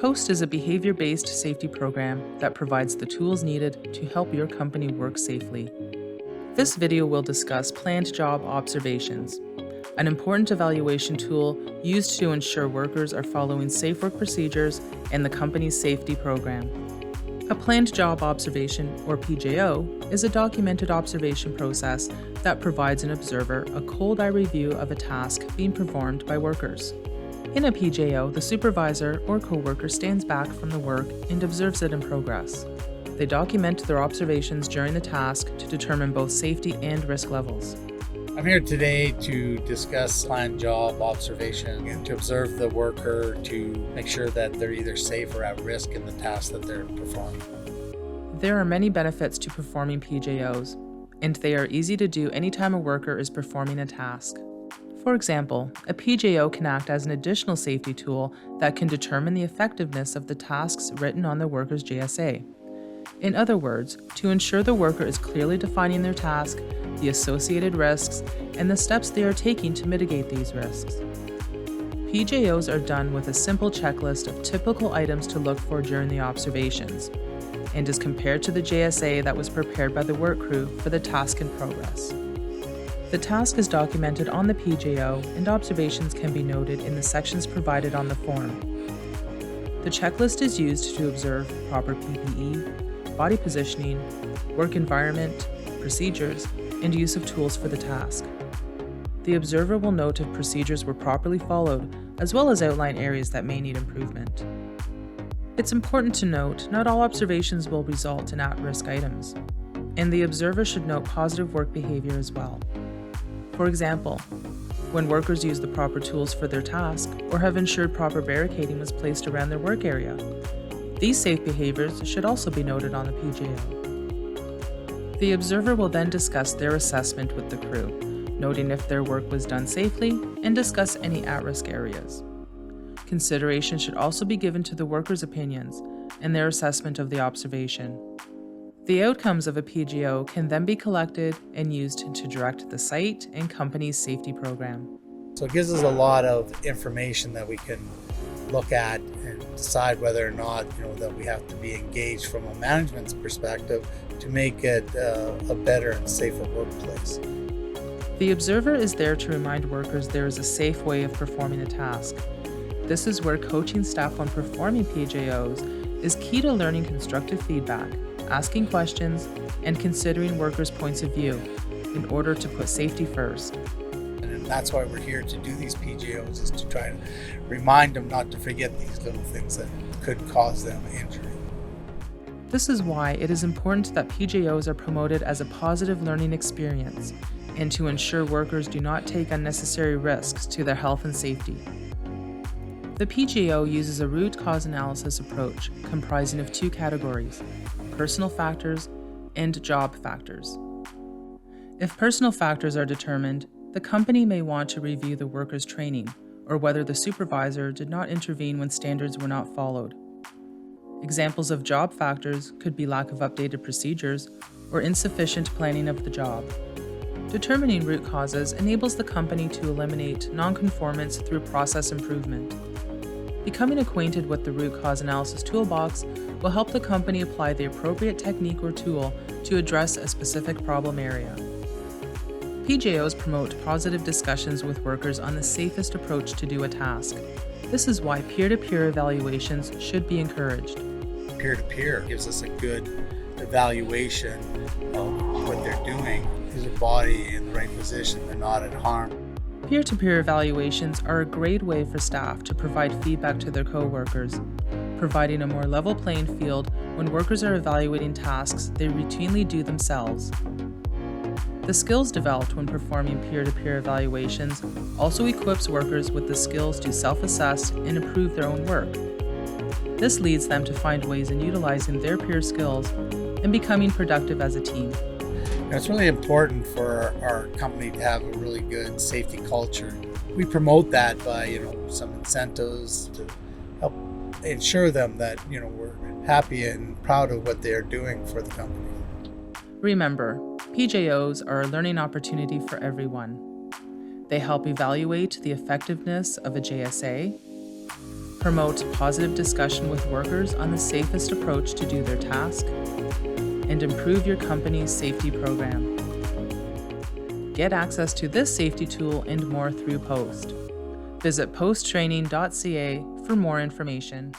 POST is a behavior-based safety program that provides the tools needed to help your company work safely. This video will discuss planned job observations, an important evaluation tool used to ensure workers are following safe work procedures and the company's safety program. A planned job observation, or PJO, is a documented observation process that provides an observer a cold eye review of a task being performed by workers. In a PJO, the supervisor or coworker stands back from the work and observes it in progress. They document their observations during the task to determine both safety and risk levels. I'm here today to discuss planned job observation and to observe the worker to make sure that they're either safe or at risk in the task that they're performing. There are many benefits to performing PJOs, and they are easy to do anytime a worker is performing a task. For example, a PJO can act as an additional safety tool that can determine the effectiveness of the tasks written on the worker's JSA. In other words, to ensure the worker is clearly defining their task, the associated risks, and the steps they are taking to mitigate these risks. PJOs are done with a simple checklist of typical items to look for during the observations, and is compared to the JSA that was prepared by the work crew for the task in progress. The task is documented on the PJO, and observations can be noted in the sections provided on the form. The checklist is used to observe proper PPE, body positioning, work environment, procedures, and use of tools for the task. The observer will note if procedures were properly followed, as well as outline areas that may need improvement. It's important to note not all observations will result in at-risk items, and the observer should note positive work behavior as well. For example, when workers use the proper tools for their task or have ensured proper barricading was placed around their work area. These safe behaviors should also be noted on the PJO. The observer will then discuss their assessment with the crew, noting if their work was done safely and discuss any at-risk areas. Consideration should also be given to the workers' opinions and their assessment of the observation. The outcomes of a PJO can then be collected and used to direct the site and company's safety program. So it gives us a lot of information that we can look at and decide whether or not that we have to be engaged from a management's perspective to make it a better and safer workplace. The observer is there to remind workers there is a safe way of performing a task. This is where coaching staff on performing PJOs is key to learning constructive feedback, asking questions, and considering workers' points of view in order to put safety first. And that's why we're here to do these PJOs, is to try to remind them not to forget these little things that could cause them injury. This is why it is important that PJOs are promoted as a positive learning experience and to ensure workers do not take unnecessary risks to their health and safety. The PJO uses a root cause analysis approach comprising of two categories: personal factors and job factors. If personal factors are determined, the company may want to review the worker's training or whether the supervisor did not intervene when standards were not followed. Examples of job factors could be lack of updated procedures or insufficient planning of the job. Determining root causes enables the company to eliminate nonconformance through process improvement. Becoming acquainted with the root cause analysis toolbox will help the company apply the appropriate technique or tool to address a specific problem area. PJOs promote positive discussions with workers on the safest approach to do a task. This is why peer-to-peer evaluations should be encouraged. Peer-to-peer gives us a good evaluation of what they're doing. Is their body in the right position? They're not at harm. Peer-to-peer evaluations are a great way for staff to provide feedback to their co-workers, providing a more level playing field when workers are evaluating tasks they routinely do themselves. The skills developed when performing peer-to-peer evaluations also equips workers with the skills to self-assess and improve their own work. This leads them to find ways in utilizing their peer skills and becoming productive as a team. It's really important for our company to have a really good safety culture. We promote that by some incentives to help ensure them that we're happy and proud of what they are doing for the company. Remember, PJOs are a learning opportunity for everyone. They help evaluate the effectiveness of a JSA, promote positive discussion with workers on the safest approach to do their task, and improve your company's safety program. Get access to this safety tool and more through POST. Visit posttraining.ca for more information.